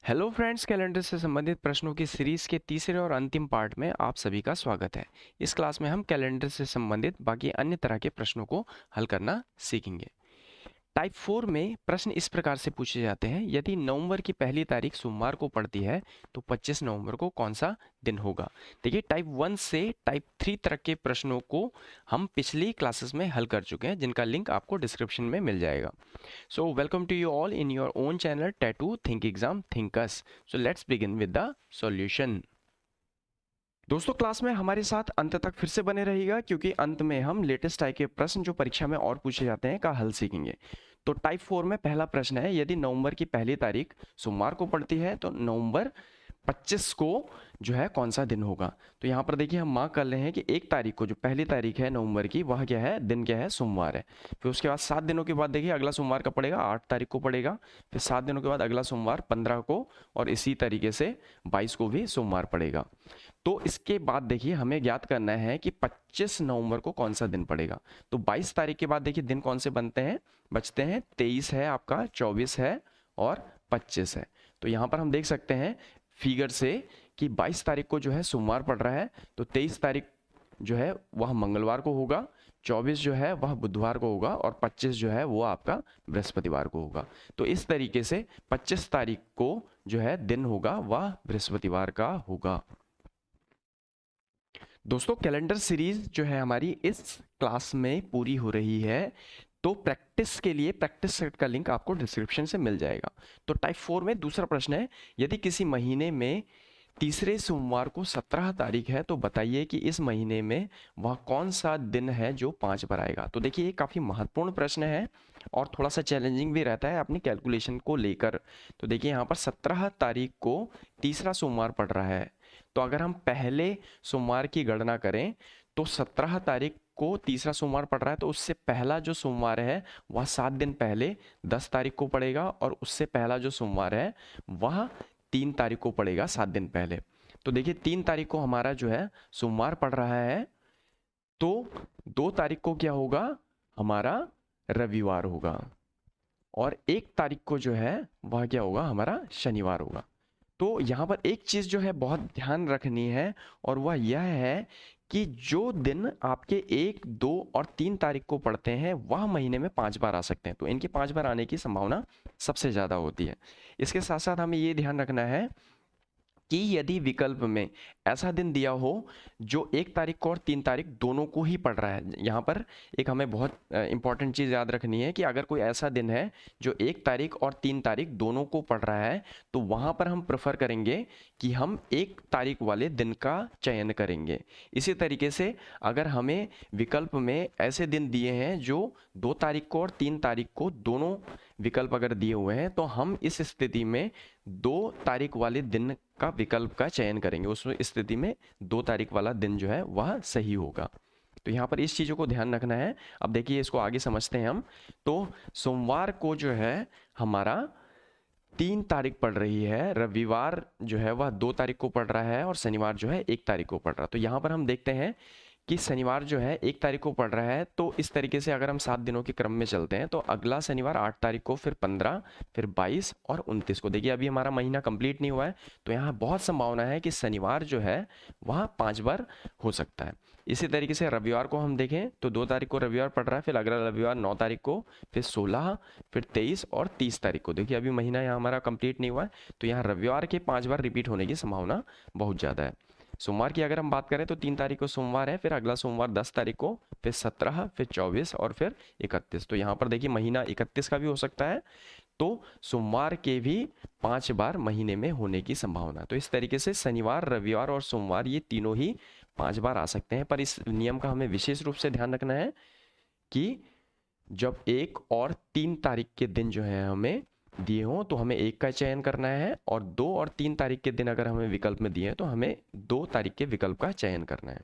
Hello friends, calendar से संबंधित प्रश्नों की सीरीज के तीसरे और अंतिम पार्ट में आप सभी का स्वागत है। इस क्लास में हम कैलेंडर से संबंधित बाकी अन्य तरह के प्रश्नों को हल करना सीखेंगे। टाइप 4 में प्रश्न इस प्रकार से पूछे जाते हैं, यदि नवंबर की पहली तारीख सोमवार को पड़ती है तो 25 नवंबर को कौन सा दिन होगा। देखिए, टाइप 1 से टाइप 3 तक के प्रश्नों को हम पिछली क्लासेस में हल कर चुके हैं, जिनका लिंक आपको डिस्क्रिप्शन में मिल जाएगा। So welcome to you all in your own channel Tattoo Think Exam Thinkers. So let's begin with the solution. दोस्तों, क्लास में हमारे साथ अंत तक फिर से बने रहिएगा, क्योंकि अंत में हम लेटेस्ट टाइप के प्रश्न जो परीक्षा में और पूछे जाते हैं का हल सीखेंगे। तो टाइप 4 में पहला प्रश्न है, यदि नवंबर की पहली तारीख सोमवार को पड़ती है तो नवंबर 25 को जो है कौन सा दिन होगा। तो यहाँ पर देखिए, हम मार्क कर रहे हैं कि एक तारीख को, जो पहली तारीख है नवंबर की, वह क्या है, दिन क्या है, सोमवार है। फिर उसके बाद 7 दिनों के बाद देखिए अगला सोमवार का पड़ेगा, 8 तारीख को पड़ेगा। फिर 7 दिनों के बाद अगला सोमवार 15 को, और इसी तरीके से 22 को भी सोमवार पड़ेगा। तो इसके बाद देखिए हमें ज्ञात करना है कि 25 नवंबर को कौन सा दिन पड़ेगा। तो 22 तारीख के बाद देखिए दिन कौन से बनते हैं, बचते हैं 23 है आपका, 24 है और 25 है। तो यहाँ पर हम देख सकते हैं फिगर से कि 22 तारीख को जो है सोमवार पड़ रहा है, तो 23 तारीख जो है वह मंगलवार को होगा, 24 जो है वह बुधवार को होगा, और 25 जो है वो आपका बृहस्पतिवार को होगा। तो इस तरीके से 25 तारीख को जो है दिन होगा वह बृहस्पतिवार का होगा। दोस्तों, कैलेंडर सीरीज जो है हमारी इस क्लास में पूरी हो रही है, तो प्रैक्टिस के लिए प्रैक्टिस सेट का लिंक आपको डिस्क्रिप्शन से मिल जाएगा। तो टाइप 4 में दूसरा प्रश्न है, यदि किसी महीने में तीसरे सोमवार को 17 तारीख है तो बताइए कि इस महीने में वह कौन सा दिन है जो 5 पर आएगा। तो देखिए, ये काफ़ी महत्वपूर्ण प्रश्न है और थोड़ा सा चैलेंजिंग भी रहता है अपनी कैलकुलेशन को लेकर। तो देखिए, यहाँ पर 17 तारीख को तीसरा सोमवार पड़ रहा है, तो अगर हम पहले सोमवार की गणना करें तो 17 तारीख को तीसरा सोमवार पड़ रहा है, तो उससे पहला जो सोमवार है वह 7 दिन पहले 10 तारीख को पड़ेगा, और उससे पहला जो सोमवार है वह 3 तारीख को पड़ेगा 7 दिन पहले। तो देखिए, 3 तारीख को हमारा जो है सोमवार पड़ रहा है, तो 2 तारीख को क्या होगा, हमारा रविवार होगा, और 1 तारीख को जो है वह क्या होगा, हमारा शनिवार होगा। तो यहाँ पर एक चीज़ जो है बहुत ध्यान रखनी है, और वह यह है कि जो दिन आपके 1, 2 और 3 तारीख को पड़ते हैं वह महीने में 5 बार आ सकते हैं, तो इनके 5 बार आने की संभावना सबसे ज़्यादा होती है। इसके साथ साथ हमें ये ध्यान रखना है कि यदि विकल्प में ऐसा दिन दिया हो जो 1 तारीख को और 3 तारीख दोनों को ही पड़ रहा है, यहाँ पर एक हमें बहुत इंपॉर्टेंट चीज़ याद रखनी है कि अगर कोई ऐसा दिन है जो 1 तारीख और 3 तारीख दोनों को पड़ रहा है, तो वहाँ पर हम प्रेफर करेंगे कि हम 1 तारीख वाले दिन का चयन करेंगे। इसी तरीके से अगर हमें विकल्प में ऐसे दिन दिए हैं जो 2 तारीख को और 3 तारीख को दोनों विकल्प अगर दिए हुए हैं, तो हम इस स्थिति में 2 तारीख वाले दिन का विकल्प का चयन करेंगे। उस स्थिति में 2 तारीख वाला दिन जो है वह सही होगा। तो यहाँ पर इस चीज़ों को ध्यान रखना है। अब देखिए, इसको आगे समझते हैं हम। तो सोमवार को जो है हमारा 3 तारीख पड़ रही है, रविवार जो है वह 2 तारीख को पड़ रहा है, और शनिवार जो है 1 तारीख को पड़ रहा है। तो यहाँ पर हम देखते हैं कि शनिवार जो है 1 तारीख को पड़ रहा है, तो इस तरीके से अगर हम 7 दिनों के क्रम में चलते हैं तो अगला शनिवार 8 तारीख को, फिर 15, फिर 22 और 29 को। देखिए, अभी हमारा महीना कंप्लीट नहीं हुआ है, तो यहाँ बहुत संभावना है कि शनिवार जो है वह 5 बार हो सकता है। इसी तरीके से रविवार को हम देखें तो 2 तारीख को रविवार पड़ रहा है, फिर अगला रविवार 9 तारीख को, फिर 16, फिर 23 और 30 तारीख को। देखिए, अभी महीना यहाँ हमारा कंप्लीट नहीं हुआ है, तो यहाँ रविवार के 5 बार रिपीट होने की संभावना बहुत ज़्यादा है। सोमवार की अगर हम बात करें तो 3 तारीख को सोमवार है, फिर अगला सोमवार 10 तारीख को, फिर 17, फिर 24 और फिर 31। तो यहाँ पर देखिए महीना 31 का भी हो सकता है, तो सोमवार के भी 5 बार महीने में होने की संभावना। तो इस तरीके से शनिवार, रविवार और सोमवार ये तीनों ही 5 बार आ सकते हैं। पर इस नियम का हमें विशेष रूप से ध्यान रखना है कि जब 1 और 3 तारीख के दिन जो है हमें दिए हों तो हमें 1 का चयन करना है, और 2 और 3 तारीख के दिन अगर हमें विकल्प में दिए हैं तो हमें 2 तारीख के विकल्प का चयन करना है।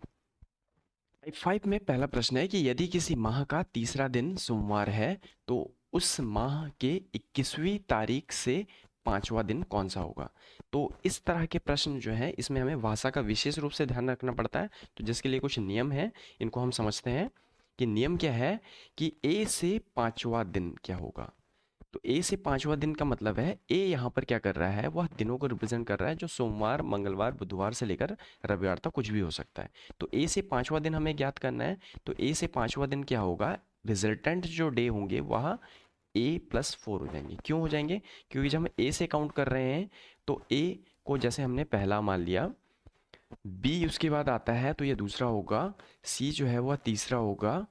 टाइप 5 में पहला प्रश्न है कि यदि किसी माह का तीसरा दिन सोमवार है तो उस माह के 21वीं तारीख से 5वां दिन कौन सा होगा। तो इस तरह के प्रश्न जो है इसमें हमें भाषा का विशेष रूप से ध्यान रखना पड़ता है, तो जिसके लिए कुछ नियम है, इनको हम समझते हैं कि नियम क्या है कि ए से 5वां दिन क्या होगा। तो ए से पांचवा दिन का मतलब है ए यहाँ पर क्या कर रहा है, वह दिनों को रिप्रेजेंट कर रहा है जो सोमवार, मंगलवार, बुधवार से लेकर रविवार तक कुछ भी हो सकता है। तो ए से पांचवा दिन हमें ज्ञात करना है। तो ए से पांचवा दिन क्या होगा, रिजल्टेंट जो डे होंगे वह A+4 हो जाएंगे। क्यों हो जाएंगे, क्योंकि जब हम ए से काउंट कर रहे हैं तो ए को जैसे हमने पहला मान लिया, बी उसके बाद आता है तो ये दूसरा होगा, सी जो है वह तीसरा होगा,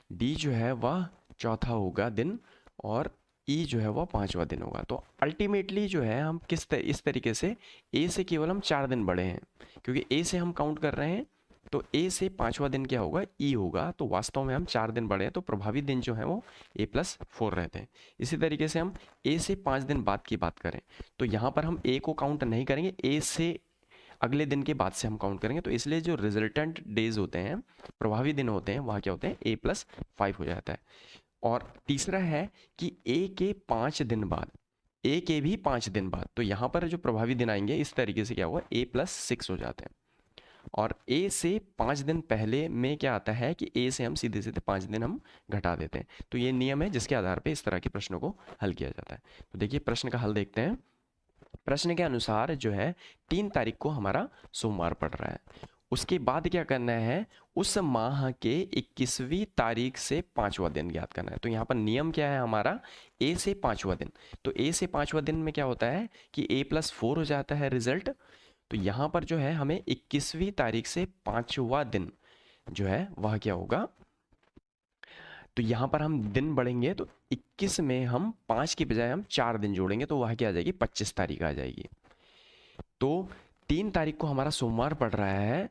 डी जो है वह चौथा होगा दिन, और ई जो है वह पांचवा दिन होगा। तो अल्टीमेटली जो है हम इस तरीके से ए से केवल हम 4 दिन बढ़े हैं, क्योंकि ए से हम काउंट कर रहे हैं तो ए से पांचवा दिन क्या होगा, ई होगा। तो वास्तव में हम 4 दिन बढ़े हैं, तो प्रभावी दिन जो है वो A+4 रहते हैं। इसी तरीके से हम ए से 5 दिन बाद की बात करें तो यहाँ पर हम ए को काउंट नहीं करेंगे, ए से अगले दिन के बाद से हम काउंट करेंगे। तो इसलिए जो रिजल्टेंट डेज होते हैं, प्रभावी दिन होते हैं, वहाँ क्या होते हैं, A+5 हो जाता है। और तीसरा है कि ए के 5 दिन बाद, ए के भी 5 दिन बाद, तो यहाँ पर जो प्रभावी दिन आएंगे इस तरीके से क्या होगा, A+6 हो जाते हैं। और ए से 5 दिन पहले में क्या आता है कि ए से हम सीधे सीधे 5 दिन हम घटा देते हैं। तो ये नियम है जिसके आधार पे इस तरह के प्रश्नों को हल किया जाता है। तो देखिए प्रश्न का हल देखते हैं। प्रश्न के अनुसार जो है 3 तारीख को हमारा सोमवार पड़ रहा है, उसके बाद क्या करना है, उस माह के 21वीं तारीख से 5वां दिन ज्ञात करना है। तो यहाँ पर नियम क्या है हमारा, ए से 5वां दिन। तो ए से 5वां दिन में क्या होता है कि A+4 हो जाता है रिजल्ट। तो यहाँ पर जो है हमें 21वीं तारीख से 5वां दिन जो है वह क्या होगा, तो यहाँ पर हम दिन बढ़ेंगे तो 21 में हम 5 की बजाय हम 4 दिन जोड़ेंगे तो वह क्या आ जाएगी, 25 तारीख आ जाएगी। तो 3 तारीख को हमारा सोमवार पड़ रहा है।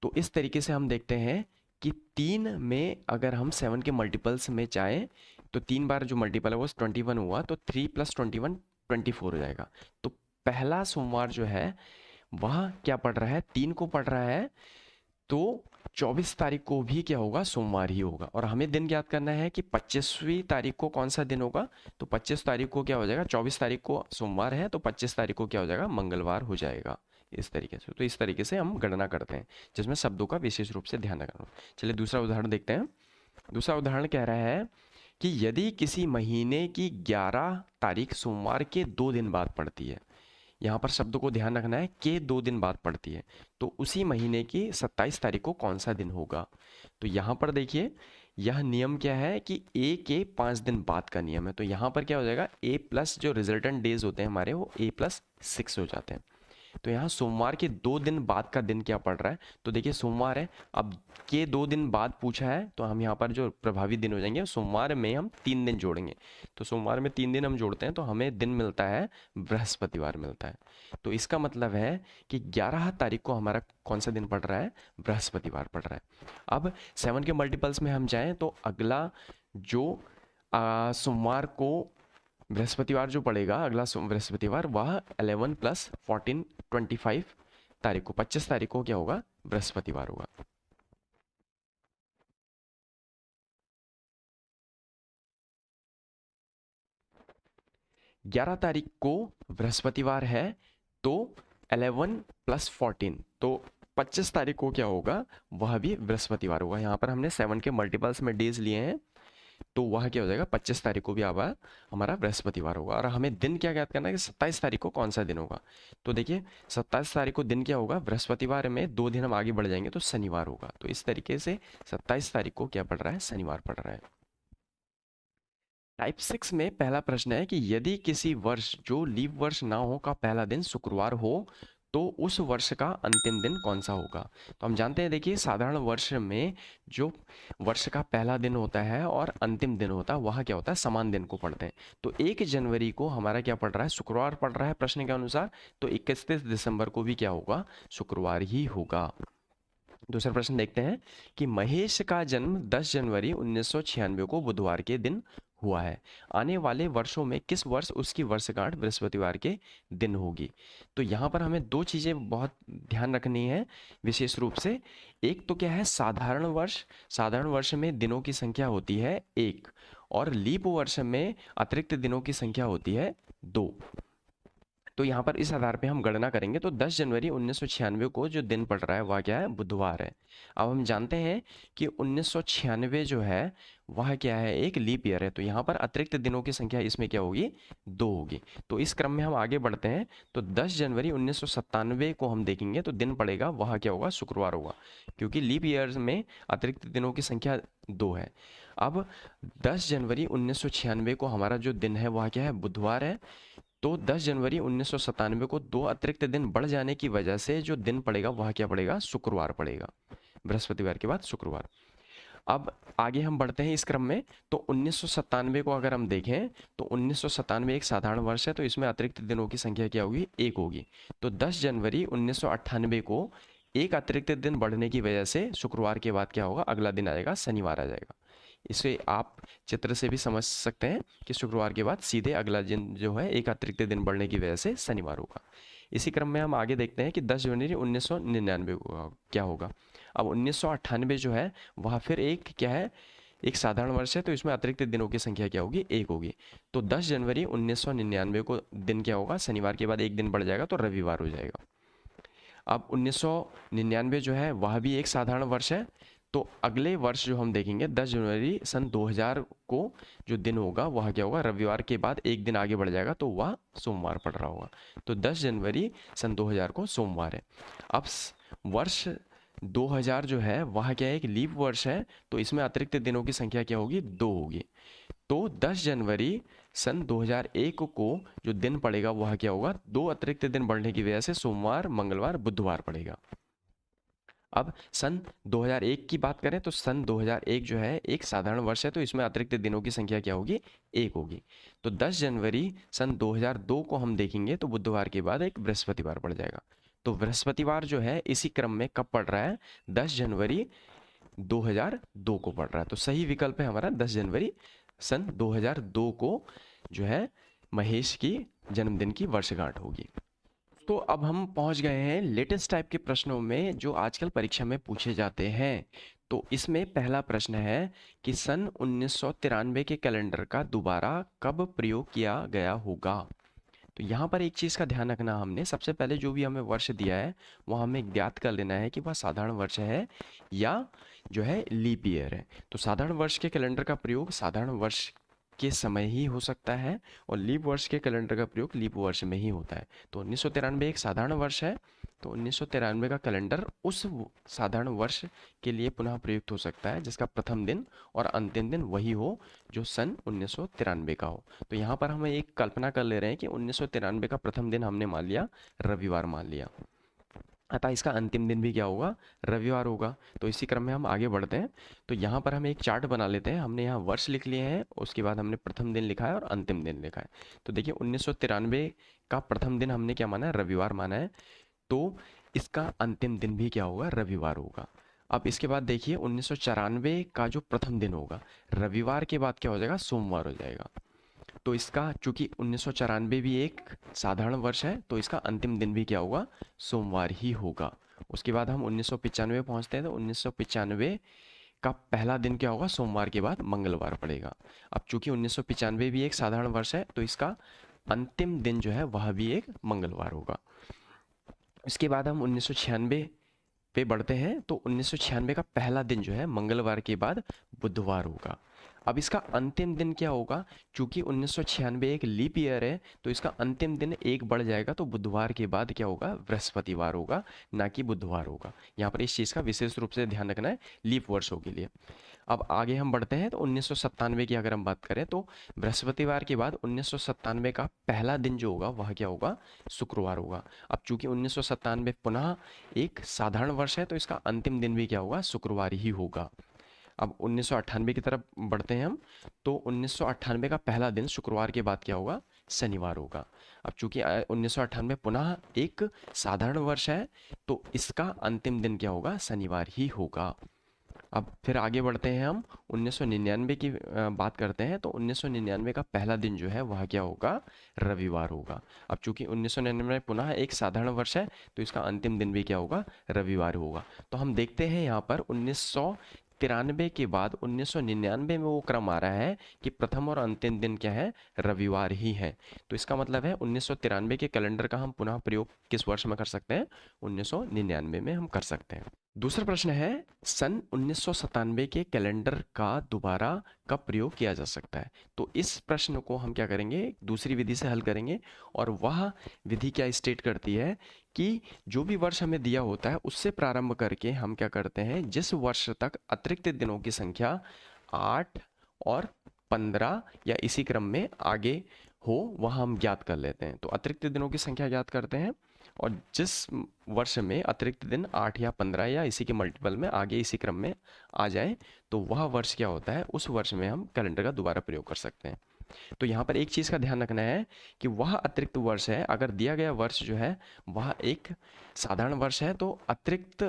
तो इस तरीके से हम देखते हैं कि 3 में अगर हम 7 के मल्टीपल्स में जाएं तो 3 बार जो मल्टीपल है वो 21 हुआ, तो 3 + 21 24 हो जाएगा। तो पहला सोमवार जो है वह क्या पड़ रहा है, 3 को पड़ रहा है, तो 24 तारीख को भी क्या होगा, सोमवार ही होगा। और हमें दिन ज्ञात करना है कि 25वीं तारीख को कौन सा दिन होगा, तो 25 तारीख को क्या हो जाएगा, 24 तारीख को सोमवार है तो 25 तारीख को क्या हो जाएगा, मंगलवार हो जाएगा। इस तरीके से, तो इस तरीके से हम गणना करते हैं जिसमें शब्दों का विशेष रूप से ध्यान रखना। चलिए दूसरा उदाहरण देखते हैं। दूसरा उदाहरण कह रहा है कि यदि किसी महीने की 11 तारीख सोमवार के 2 दिन बाद पड़ती है, यहाँ पर शब्दों को ध्यान रखना है कि 2 दिन बाद पड़ती है, तो उसी महीने की 27 तारीख को कौन सा दिन होगा। तो यहाँ पर देखिए यह नियम क्या है कि ए के 5 दिन बाद का नियम है। तो यहाँ पर क्या हो जाएगा, A+ जो रिजल्टेंट डेज होते हैं हमारे वो A+6 हो जाते हैं। तो यहाँ सोमवार के 2 दिन बाद का दिन क्या पड़ रहा है, तो देखिए सोमवार है, अब के 2 दिन बाद पूछा है तो हम यहाँ पर जो प्रभावी दिन हो जाएंगे, सोमवार में हम 3 दिन जोड़ेंगे। तो सोमवार में 3 दिन हम जोड़ते हैं तो हमें दिन मिलता है, बृहस्पतिवार मिलता है। तो इसका मतलब है कि 11 तारीख को हमारा कौन सा दिन पड़ रहा है, बृहस्पतिवार पड़ रहा है। अब 7 के मल्टीपल्स में हम जाएं तो अगला जो सोमवार को बृहस्पतिवार जो पड़ेगा, अगला बृहस्पतिवार वह 11 + 14 25 तारीख को, 25 तारीख को क्या होगा, बृहस्पतिवार होगा। ग्यारह तारीख को बृहस्पतिवार है तो 11 + 14 तो 25 तारीख को क्या होगा, वह भी बृहस्पतिवार होगा। यहाँ पर हमने 7 के मल्टीपल्स में डेज लिए हैं तो वह क्या हो जाएगा, 25 तारीख को भी आवा हमारा बृहस्पतिवार होगा। और हमें दिन क्या ज्ञात करना है कि 27 तारीख को कौन सा दिन होगा। तो देखिए 27 तारीख को दिन क्या होगा, बृहस्पतिवार में 2 दिन हम आगे बढ़ जाएंगे तो शनिवार होगा। तो इस तरीके से 27 तारीख को क्या पड़ रहा है, शनिवार पड़ रहा है। टाइप 6 में पहला प्रश्न है कि यदि किसी वर्ष जो लीप वर्ष ना हो का पहला दिन शुक्रवार हो तो उस वर्ष का अंतिम दिन कौन सा होगा। तो हम जानते हैं, देखिए साधारण वर्ष में जो वर्ष का पहला दिन होता है और अंतिम दिन होता है वह क्या होता है, समान दिन को पढ़ते हैं। तो 1 जनवरी को हमारा क्या पड़ रहा है, शुक्रवार पड़ रहा है प्रश्न के अनुसार, तो 31 दिसंबर को भी क्या होगा, शुक्रवार ही होगा। दूसरा प्रश्न देखते हैं कि महेश का जन्म 10 जनवरी 1996 को बुधवार के दिन हुआ है। आने वाले वर्षों में किस वर्ष उसकी वर्षगांठ बृहस्पतिवार के दिन होगी। तो यहाँ पर हमें 2 चीज़ें बहुत ध्यान रखनी है विशेष रूप से। एक तो क्या है, साधारण वर्ष, साधारण वर्ष में दिनों की संख्या होती है 1 और लीप वर्ष में अतिरिक्त दिनों की संख्या होती है 2। तो यहाँ पर इस आधार पे हम गणना करेंगे। तो 10 जनवरी 1996 को जो दिन पड़ रहा है वह क्या है, बुधवार है। अब हम जानते हैं कि 1996 जो है वह क्या है, एक लीप ईयर है। तो यहाँ पर अतिरिक्त दिनों की संख्या इसमें क्या होगी, 2 होगी। तो इस क्रम में हम आगे बढ़ते हैं। तो 10 जनवरी 1997 को हम देखेंगे तो दिन पड़ेगा वह क्या होगा, शुक्रवार होगा, क्योंकि लीप ईयर में अतिरिक्त दिनों की संख्या 2 है। अब 10 जनवरी 1996 को हमारा जो दिन है वह क्या है, बुधवार है। तो 10 जनवरी 1997 को 2 अतिरिक्त दिन बढ़ जाने की वजह से जो दिन पड़ेगा वह क्या पड़ेगा, शुक्रवार पड़ेगा, बृहस्पतिवार के बाद शुक्रवार। अब आगे हम बढ़ते हैं इस क्रम में। तो 1997 को अगर हम देखें तो 1997 एक साधारण वर्ष है, तो इसमें अतिरिक्त दिनों की संख्या क्या होगी, 1 होगी। तो 10 जनवरी 1998 को एक अतिरिक्त दिन बढ़ने की वजह से शुक्रवार के बाद क्या होगा, अगला दिन आएगा, शनिवार आ जाएगा। इसे आप चित्र से भी समझ सकते हैं कि शुक्रवार के बाद सीधे अगला दिन जो है एक अतिरिक्त दिन बढ़ने की वजह से शनिवार होगा। इसी क्रम में हम आगे देखते हैं कि 10 जनवरी 1999 को क्या होगा। अब 1998 जो है वह फिर एक क्या है, एक साधारण वर्ष है, तो इसमें अतिरिक्त दिनों की संख्या क्या होगी, 1 होगी। तो 10 जनवरी 1999 को दिन क्या होगा, शनिवार के बाद एक दिन बढ़ जाएगा तो रविवार हो जाएगा। अब 1999 जो है वह भी एक साधारण वर्ष है। तो अगले वर्ष जो हम देखेंगे 10 जनवरी सन 2000 को जो दिन होगा वह क्या होगा, रविवार के बाद एक दिन आगे बढ़ जाएगा तो वह सोमवार पड़ रहा होगा। तो 10 जनवरी सन 2000 को सोमवार है। अब वर्ष 2000 जो है वह क्या है, एक लीप वर्ष है, तो इसमें अतिरिक्त दिनों की संख्या क्या होगी, 2 होगी। तो 10 जनवरी सन 2001 को जो दिन पड़ेगा वह क्या होगा, 2 अतिरिक्त दिन बढ़ने की वजह से सोमवार, मंगलवार, बुधवार पड़ेगा। अब सन 2001 की बात करें तो सन 2001 जो है एक साधारण वर्ष है, तो इसमें अतिरिक्त दिनों की संख्या क्या होगी, 1 होगी। तो 10 जनवरी सन 2002 को हम देखेंगे तो बुधवार के बाद एक बृहस्पतिवार पड़ जाएगा। तो बृहस्पतिवार जो है इसी क्रम में कब पड़ रहा है, 10 जनवरी 2002 को पड़ रहा है। तो सही विकल्प है हमारा 10 जनवरी सन 2002 को जो है महेश की जन्मदिन की वर्षगांठ होगी। तो अब हम पहुंच गए हैं लेटेस्ट टाइप के प्रश्नों में जो आजकल परीक्षा में पूछे जाते हैं। तो इसमें पहला प्रश्न है कि सन 1993 के कैलेंडर का दोबारा कब प्रयोग किया गया होगा। तो यहाँ पर एक चीज़ का ध्यान रखना, हमने सबसे पहले जो भी हमें वर्ष दिया है वो हमें ज्ञात कर लेना है कि वह साधारण वर्ष है या जो है लीप ईयर है। तो साधारण वर्ष के कैलेंडर का प्रयोग साधारण वर्ष के समय ही हो सकता है और लीप वर्ष के कैलेंडर का प्रयोग लीप वर्ष में ही होता है। तो 1993 एक साधारण वर्ष है, तो 1993 का कैलेंडर उस साधारण वर्ष के लिए पुनः प्रयुक्त हो सकता है जिसका प्रथम दिन और अंतिम दिन वही हो जो सन 1993 का हो। तो यहाँ पर हम एक कल्पना कर ले रहे हैं कि 1993 का प्रथम दिन हमने मान लिया रविवार मान लिया, अतः इसका अंतिम दिन भी क्या होगा, रविवार होगा। तो इसी क्रम में हम आगे बढ़ते हैं। तो यहाँ पर हम एक चार्ट बना लेते हैं। हमने यहाँ वर्ष लिख लिए हैं, उसके बाद हमने प्रथम दिन लिखा है और अंतिम दिन लिखा है। तो देखिए 1993 का प्रथम दिन हमने क्या माना है, रविवार माना है, तो इसका अंतिम दिन भी क्या होगा, रविवार होगा। अब इसके बाद देखिए 1994 का जो प्रथम दिन होगा रविवार के बाद क्या हो जाएगा, सोमवार हो जाएगा। तो इसका चूंकि 1994 भी एक साधारण वर्ष है तो इसका अंतिम दिन भी क्या होगा, सोमवार ही होगा। उसके बाद हम 1995 पहुंचते हैं। तो 1995 का पहला दिन क्या होगा, सोमवार के बाद मंगलवार पड़ेगा। अब चूंकि 1995 भी एक साधारण वर्ष है तो इसका अंतिम दिन जो है वह भी एक मंगलवार होगा। इसके बाद हम 1996 पे बढ़ते हैं। तो 1996 का पहला दिन जो है मंगलवार के बाद बुधवार होगा। अब इसका अंतिम दिन क्या होगा, चूंकि 1996 एक लीप ईयर है तो इसका अंतिम दिन एक बढ़ जाएगा, तो बुधवार के बाद क्या होगा, बृहस्पतिवार होगा, ना कि बुधवार होगा। यहाँ पर इस चीज़ का विशेष रूप से ध्यान रखना है लीप वर्षों के लिए। अब आगे हम बढ़ते हैं। तो 1997 की अगर हम बात करें तो बृहस्पतिवार के बाद 1997 का पहला दिन जो होगा वह क्या होगा, शुक्रवार होगा। अब चूंकि 1997 पुनः एक साधारण वर्ष है तो इसका अंतिम दिन भी क्या होगा, शुक्रवार ही होगा। अब 1998 की तरफ बढ़ते हैं हम। तो 1998 का पहला दिन शुक्रवार के बाद क्या होगा, शनिवार होगा। अब चूंकि 1998 पुनः एक साधारण वर्ष है तो इसका अंतिम दिन क्या होगा, शनिवार ही होगा। अब फिर आगे बढ़ते हैं हम 1999 की बात करते हैं। तो 1999 का पहला दिन जो है वह क्या होगा, रविवार होगा। अब चूंकि 1999 पुनः एक साधारण वर्ष है तो इसका अंतिम दिन भी क्या होगा, रविवार होगा। तो हम देखते हैं यहाँ पर 1993 के बाद 1999 में वो क्रम आ रहा है कि प्रथम और अंतिम दिन क्या है, रविवार ही है। तो इसका मतलब है 1993 के कैलेंडर का हम पुनः प्रयोग किस वर्ष में कर सकते हैं, 1999 में हम कर सकते हैं। दूसरा प्रश्न है, सन 1997 के कैलेंडर का दोबारा कब प्रयोग किया जा सकता है। तो इस प्रश्न को हम क्या करेंगे, दूसरी विधि से हल करेंगे, और वह विधि क्या स्टेट करती है कि जो भी वर्ष हमें दिया होता है उससे प्रारंभ करके हम क्या करते हैं, जिस वर्ष तक अतिरिक्त दिनों की संख्या 8 और 15 या इसी क्रम में आगे हो वह हम ज्ञात कर लेते हैं। तो अतिरिक्त दिनों की संख्या ज्ञात करते हैं, और जिस वर्ष में अतिरिक्त दिन 8 या 15 या इसी के मल्टीपल में आगे इसी क्रम में आ जाए, तो वह वर्ष क्या होता है, उस वर्ष में हम कैलेंडर का दोबारा प्रयोग कर सकते हैं। तो यहाँ पर एक चीज़ का ध्यान रखना है कि वह अतिरिक्त वर्ष है, अगर दिया गया वर्ष जो है वह एक साधारण वर्ष है, तो अतिरिक्त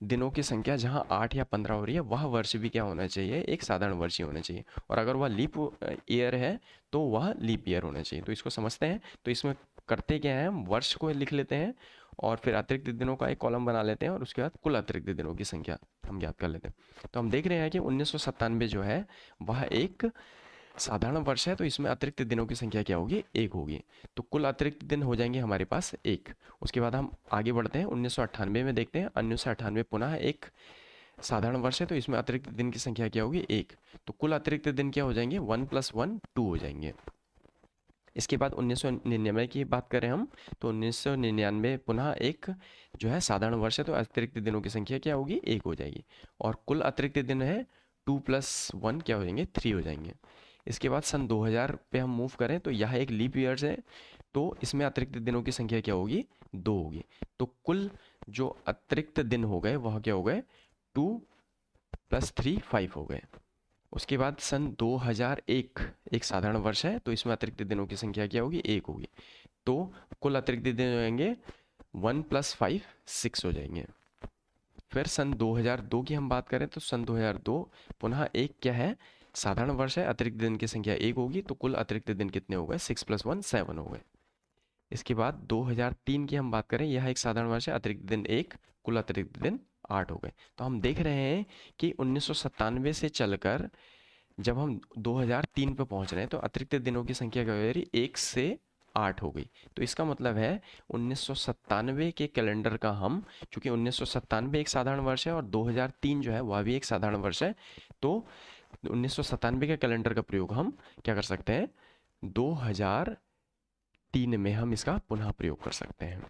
दिनों की संख्या जहाँ 8 या 15 हो रही है वह वर्ष भी क्या होना चाहिए, एक साधारण वर्ष ही होना चाहिए। और अगर वह लीप ईयर है तो वह लीप ईयर होना चाहिए। तो इसको समझते हैं। तो इसमें करते क्या है, हम वर्ष को लिख लेते हैं और फिर अतिरिक्त दिनों का एक कॉलम बना लेते हैं, और उसके बाद कुल अतिरिक्त दिनों की संख्या हम ज्ञात कर लेते हैं। तो हम देख रहे हैं कि 1997 जो है वह एक साधारण वर्ष है, तो इसमें अतिरिक्त दिनों की संख्या क्या होगी, 1 होगी। तो कुल अतिरिक्त दिन हो जाएंगे हमारे पास 1। उसके बाद हम आगे बढ़ते हैं, 1998 में देखते हैं। 1998 पुनः एक साधारण वर्ष है, तो इसमें अतिरिक्त दिन की संख्या क्या होगी, 1। तो कुल अतिरिक्त दिन क्या हो जाएंगे, 1 + 1 2 हो जाएंगे। इसके बाद 1999 की बात करें हम, तो 1999 पुनः एक जो है साधारण वर्ष है, तो अतिरिक्त दिनों की संख्या क्या होगी, 1 हो जाएगी। और कुल अतिरिक्त दिन है 2 + 1 क्या हो जाएंगे, 3 हो जाएंगे। इसके बाद सन 2000 पे हम मूव करें, तो यह एक लीप ईयर है, तो इसमें अतिरिक्त दिनों की संख्या क्या होगी, 2 होगी। तो कुल जो अतिरिक्त दिन हो गए वह क्या हो गए, 2 + 3 5 हो गए। उसके बाद सन 2001 एक साधारण वर्ष है, तो इसमें अतिरिक्त दिनों की संख्या क्या होगी, 1 होगी। तो कुल अतिरिक्त दिन हो जाएंगे 1 + 5 6 हो जाएंगे। फिर सन 2002 की हम बात करें, तो सन 2002 पुनः एक क्या है, साधारण वर्ष है, अतिरिक्त दिन की संख्या 1 होगी। तो कुल अतिरिक्त दिन कितने हो गए, 6 + 1 7 हो गए। इसके बाद 2003 की हम बात करें, यह एक साधारण वर्ष है, अतिरिक्त दिन 1, कुल अतिरिक्त दिन 8 हो गए। तो हम देख रहे हैं कि 1997 से चलकर जब हम 2003 पे पहुंच रहे हैं, तो अतिरिक्त दिनों की संख्या क्या हो रही, 1 से 8 हो गई। तो इसका मतलब है 1997 के कैलेंडर का हम, चूंकि 1997 एक साधारण वर्ष है और 2003 जो है वह भी एक साधारण वर्ष है, तो 1997 के कैलेंडर का प्रयोग हम क्या कर सकते हैं, 2003 में हम इसका पुनः प्रयोग कर सकते हैं।